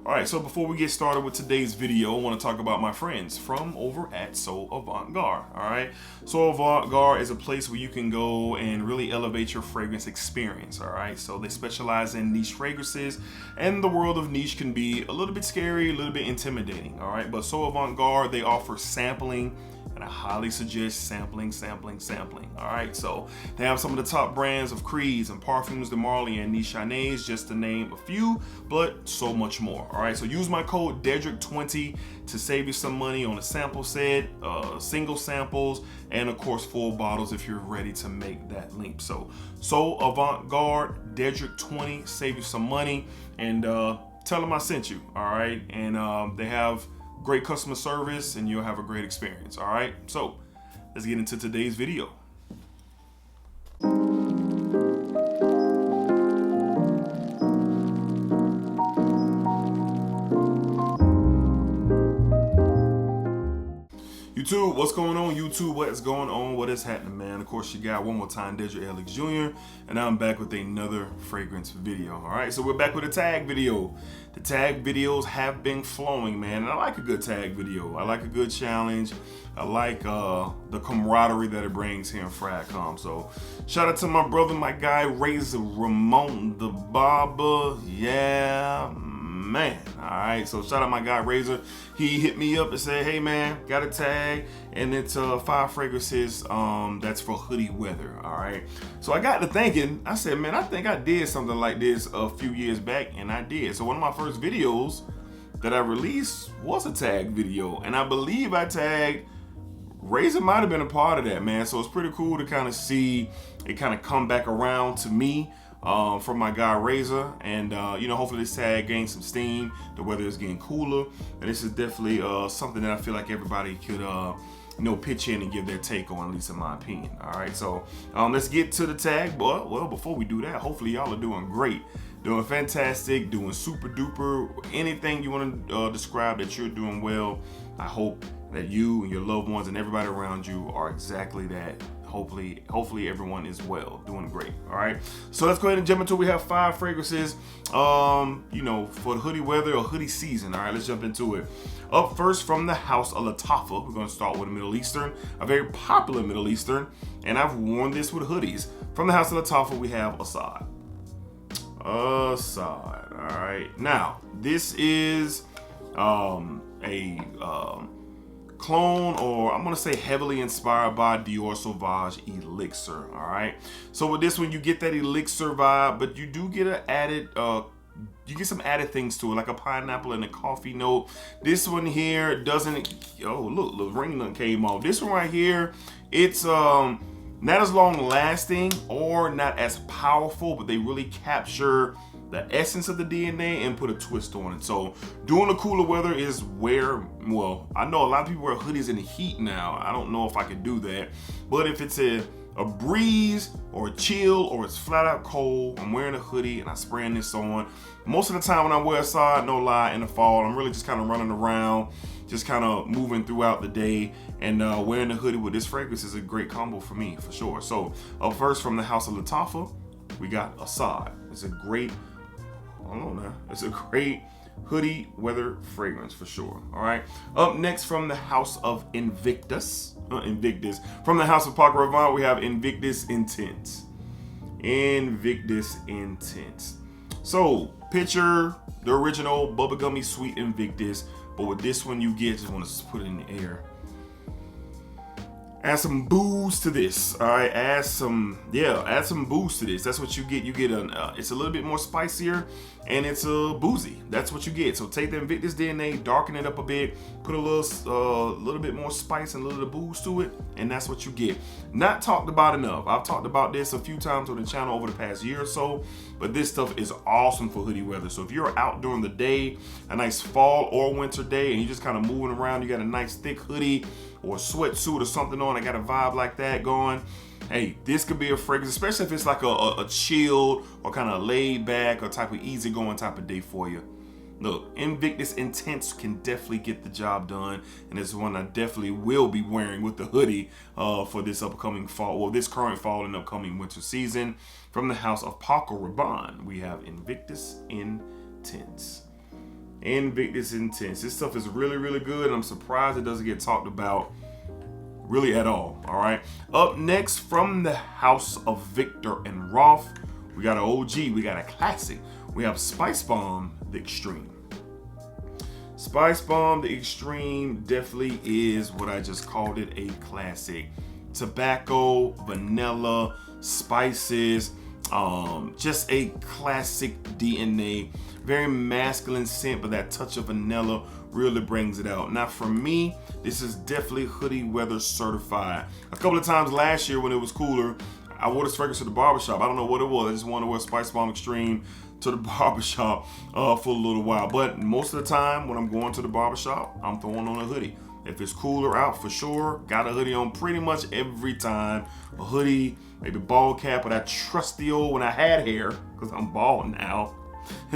All right, so before we get started with today's video, I want to talk about my friends from over at So Avant-Garde. All right, So Avant-Garde is a place where you can go and really elevate your fragrance experience. All right, so they specialize in niche fragrances, and the world of niche can be a little bit scary, a little bit intimidating. All right, but So Avant-Garde, they offer sampling, and I highly suggest sampling. All right, so they have some of the top brands of Creeds and Parfums de Marly and Nichonnaise, just to name a few, but so much more. All right, so use my code DEDRICK20 to save you some money on a sample set, single samples, and of course full bottles if you're ready to make that leap. So Avant-Garde, DEDRICK20, save you some money, and tell them I sent you. All right, and they have great customer service and you'll have a great experience. All right, so let's get into today's video. YouTube, what's going on? YouTube, what is going on? What is happening, man? Of course, you got one more time, DEDRICKHICKSJR, and I'm back with another fragrance video. All right, so we're back with a tag video. The tag videos have been flowing, man, and I like a good tag video. I like a good challenge. I like the camaraderie that it brings here in Fragcom. So shout out to my brother, my guy, Razor Ramon the Barber. Yeah, man. All right, so shout out my guy Razor. He hit me up and said, hey man, got a tag, and it's 5 fragrances that's for hoodie weather. All right, so I got to thinking, I said, man, I think I did something like this a few years back, and I did. So one of my first videos that I released was a tag video, and I believe I tagged Razor. Might have been a part of that, man. So it's pretty cool to kind of see it kind of come back around to me from my guy Razor, and you know, hopefully this tag gains some steam. The weather is getting cooler, and this is definitely something that I feel like everybody could you know, pitch in and give their take on, at least in my opinion. All right, so let's get to the tag. But well, before we do that, hopefully y'all are doing great, doing fantastic, doing super duper, anything you want to describe that you're doing well. I hope that you and your loved ones and everybody around you are exactly that. Hopefully everyone is well, doing great. All right, so let's go ahead and jump into it. We have 5 fragrances, you know, for the hoodie weather or hoodie season. All right, let's jump into it. Up first, from the house of Lattafa, we're going to start with a Middle Eastern, a very popular Middle Eastern, and I've worn this with hoodies. From the house of Lattafa, we have Assad. Assad. All right, now this is a clone, or I'm gonna say heavily inspired by Dior Sauvage Elixir. All right, so with this one you get that Elixir vibe, but you do get an added you get some added things to it, like a pineapple and a coffee note. This one here doesn't, oh look, the ring done came off. This one right here, it's not as long lasting or not as powerful, but they really capture the essence of the DNA and put a twist on it. So during the cooler weather is where, well, I know a lot of people wear hoodies in the heat now. I don't know if I could do that, but if it's a breeze or a chill or it's flat out cold, I'm wearing a hoodie and I spraying this on. Most of the time when I wear Assad, no lie, in the fall, I'm really just kind of running around, just kind of moving throughout the day, and wearing a hoodie with this fragrance is a great combo for me, for sure. So up first, from the house of Lattafa, we got Assad. It's a great, hold on now, it's a great hoodie weather fragrance for sure. All right, up next, from the house of Invictus, from the house of Paco Rabanne, we have Invictus Intense. Invictus Intense. So picture the original bubblegummy sweet Invictus, but with this one you get, just want to put it in the air. Add some booze to this. All right, add some booze to this. That's what you get. You get it's a little bit more spicier, and it's boozy. That's what you get. So take the Invictus DNA, darken it up a bit, put a little bit more spice and a little booze to it, and that's what you get. Not talked about enough. I've talked about this a few times on the channel over the past year or so, but this stuff is awesome for hoodie weather. So if you're out during the day, a nice fall or winter day, and you're just kind of moving around, you got a nice thick hoodie or a sweatsuit or something on, I got a vibe like that going, hey, this could be a fragrance, especially if it's like a chilled or kind of laid back or type of easygoing type of day for you. Look, Invictus Intense can definitely get the job done, and it's one I definitely will be wearing with the hoodie for this upcoming fall, well, this current fall and upcoming winter season. From the house of Paco Rabanne, we have Invictus Intense. Invictus Intense. This stuff is really, really good, and I'm surprised it doesn't get talked about really at all. All right. Up next, from the house of Victor and Rolf, we got an OG, we got a classic. We have Spicebomb, the Extreme. Spicebomb, the Extreme definitely is what I just called it, a classic. Tobacco, vanilla, spices, just a classic DNA. Very masculine scent, but that touch of vanilla really brings it out. Now for me, this is definitely hoodie weather certified. A couple of times last year when it was cooler, I wore this fragrance to the barbershop. I don't know what it was. I just wanted to wear Spicebomb Extreme to the barbershop for a little while. But most of the time when I'm going to the barbershop, I'm throwing on a hoodie. If it's cooler out, for sure, got a hoodie on pretty much every time. A hoodie, maybe bald cap, but that trusty old, when I had hair, because I'm bald now,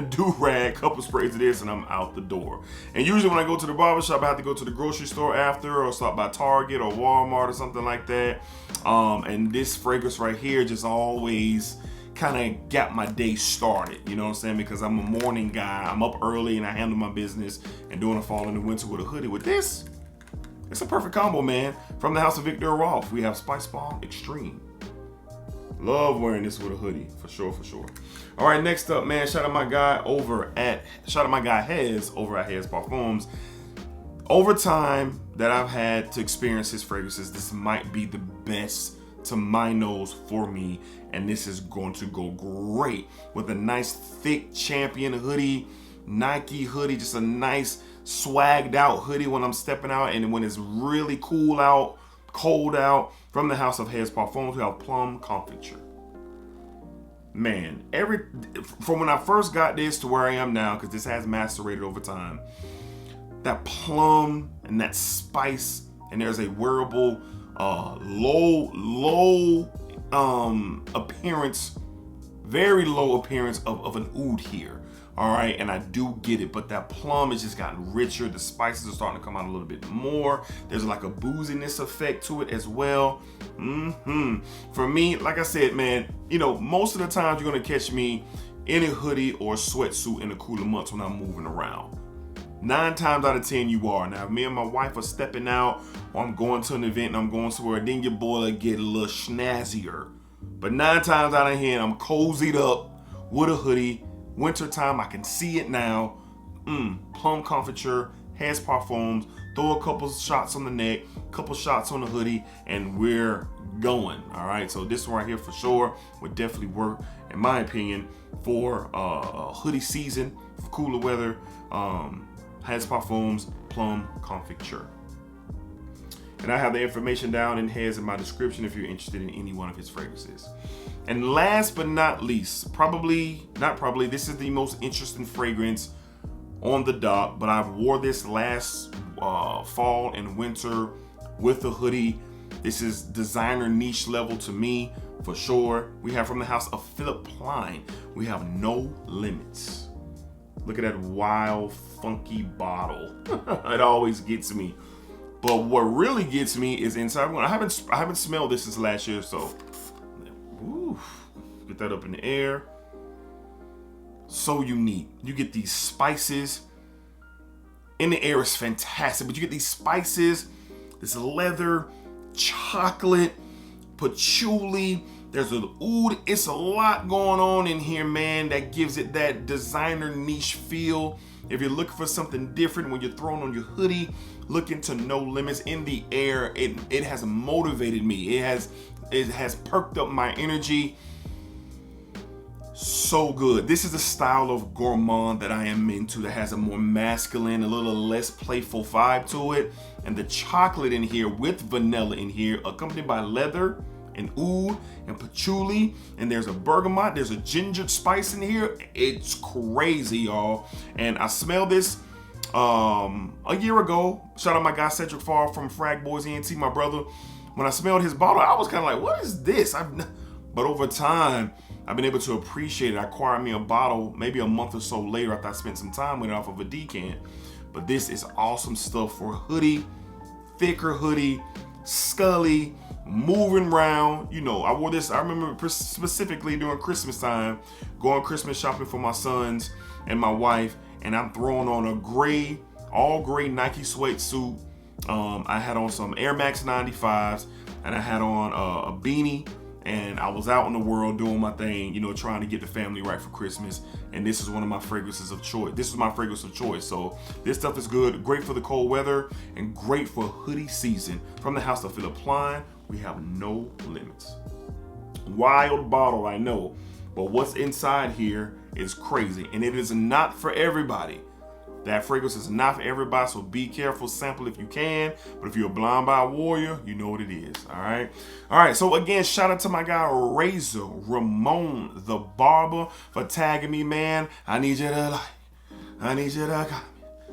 do-rag, couple sprays of this, and I'm out the door. And usually when I go to the barbershop, I have to go to the grocery store after, or stop by Target or Walmart or something like that. And this fragrance right here just always kind of got my day started, you know what I'm saying? Because I'm a morning guy, I'm up early and I handle my business, and doing a fall and the winter with a hoodie. With this, it's a perfect combo, man. From the house of Victor and Rolf, we have Spicebomb Extreme. Love wearing this with a hoodie, for sure, for sure. All right, next up, man, shout out my guy Hez over at Hez Parfums. Over time that I've had to experience his fragrances, this might be the best to my nose for me, and this is going to go great with a nice thick Champion hoodie, Nike hoodie, just a nice swagged out hoodie when I'm stepping out, and when it's really cool out, cold out. From the house of Hez Parfums, we have Plum Confiture. Man, from when I first got this to where I am now, because this has macerated over time, that plum and that spice, and there's a wearable low appearance, very low appearance of an oud here. All right, and I do get it, but that plum has just gotten richer. The spices are starting to come out a little bit more. There's like a booziness effect to it as well. For me, like I said, man, you know, most of the times you're gonna catch me in a hoodie or a sweatsuit in the cooler months when I'm moving around. 9 times out of 10 you are. Now, if me and my wife are stepping out, or I'm going to an event and I'm going somewhere, then your boy will get a little snazzier. But 9 times out of 10, I'm cozied up with a hoodie. Wintertime, I can see it now. Plum Confiture, Hez Parfums, throw a couple shots on the neck, couple shots on the hoodie, and we're going. All right, so this one right here for sure would definitely work, in my opinion, for hoodie season, for cooler weather. Hez Parfums, Plum Confiture. And I have the information down in Hez in my description if you're interested in any one of his fragrances. And last but not least, this is the most interesting fragrance on the dock, but I wore this last fall and winter with a hoodie. This is designer niche level to me, for sure. We have from the house of Philipp Plein, we have No Limits. Look at that wild, funky bottle. It always gets me. But what really gets me is inside. I haven't smelled this since last year, so get that up in the air. So unique. You get these spices. In the air is fantastic, but you get these spices, this leather, chocolate, patchouli. There's an oud. It's a lot going on in here, man, that gives it that designer niche feel. If you're looking for something different when you're throwing on your hoodie, look into No Limits. In the air, it has motivated me. It has perked up my energy. So good. This is a style of gourmand that I am into, that has a more masculine, a little less playful vibe to it. And the chocolate in here with vanilla in here, accompanied by leather and oud and patchouli, and there's a bergamot, there's a ginger spice in here. It's crazy, y'all. And I smelled this a year ago. Shout out my guy Cedric Farr from Frag Boys ENT, my brother. When I smelled his bottle, I was kind of like, what is this? But over time, I've been able to appreciate it. I acquired me a bottle maybe a month or so later after I spent some time with it off of a decant. But this is awesome stuff for a hoodie, thicker hoodie, scully, moving around. You know, I wore this, I remember specifically during Christmas time, going Christmas shopping for my sons and my wife, and I'm throwing on a gray, all gray Nike sweatsuit. I had on some Air Max 95s, and I had on a beanie, and I was out in the world doing my thing, you know, trying to get the family right for Christmas. And this is one of my fragrances of choice. This is my fragrance of choice. So this stuff is good, great for the cold weather, and great for hoodie season. From the house of Philipp Plein, we have no limits. Wild bottle, I know, but what's inside here is crazy, and it is not for everybody. That fragrance is not for everybody, so be careful, sample if you can. But if you're a blind buy warrior, you know what it is, all right? All right, so again, shout out to my guy, Razor Ramon the Barber, for tagging me, man. I need you to like, I need you to comment,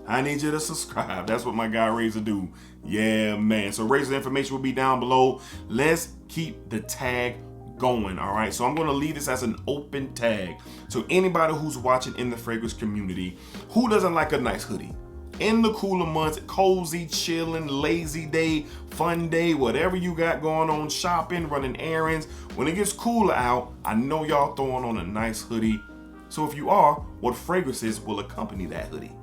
I need you to subscribe. That's what my guy Razor do. Yeah, man. So Razor information will be down below. Let's keep the tag going, all right? So I'm gonna leave this as an open tag. So anybody who's watching in the fragrance community, who doesn't like a nice hoodie? In the cooler months, cozy, chilling, lazy day, fun day, whatever you got going on, shopping, running errands. When it gets cooler out, I know y'all throwing on a nice hoodie. So if you are, what fragrances will accompany that hoodie?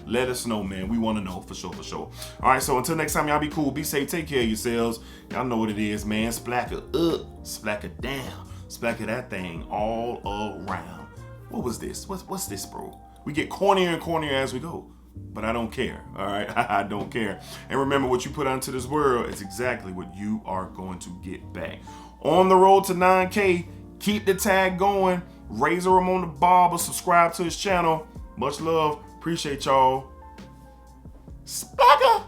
Let us know, man. We want to know for sure, for sure. All right, so until next time, y'all be cool, be safe, take care of yourselves. Y'all know what it is, man. Splacker up, splacker down, splacker that thing all around. What was this? What's this, bro? We get cornier and cornier as we go, but I don't care, all right? I don't care. And remember, what you put out into this world is exactly what you are going to get back. On the road to 9K, keep the tag going. Razor Ramon the Barber, subscribe to his channel. Much love. Appreciate y'all. Splacker!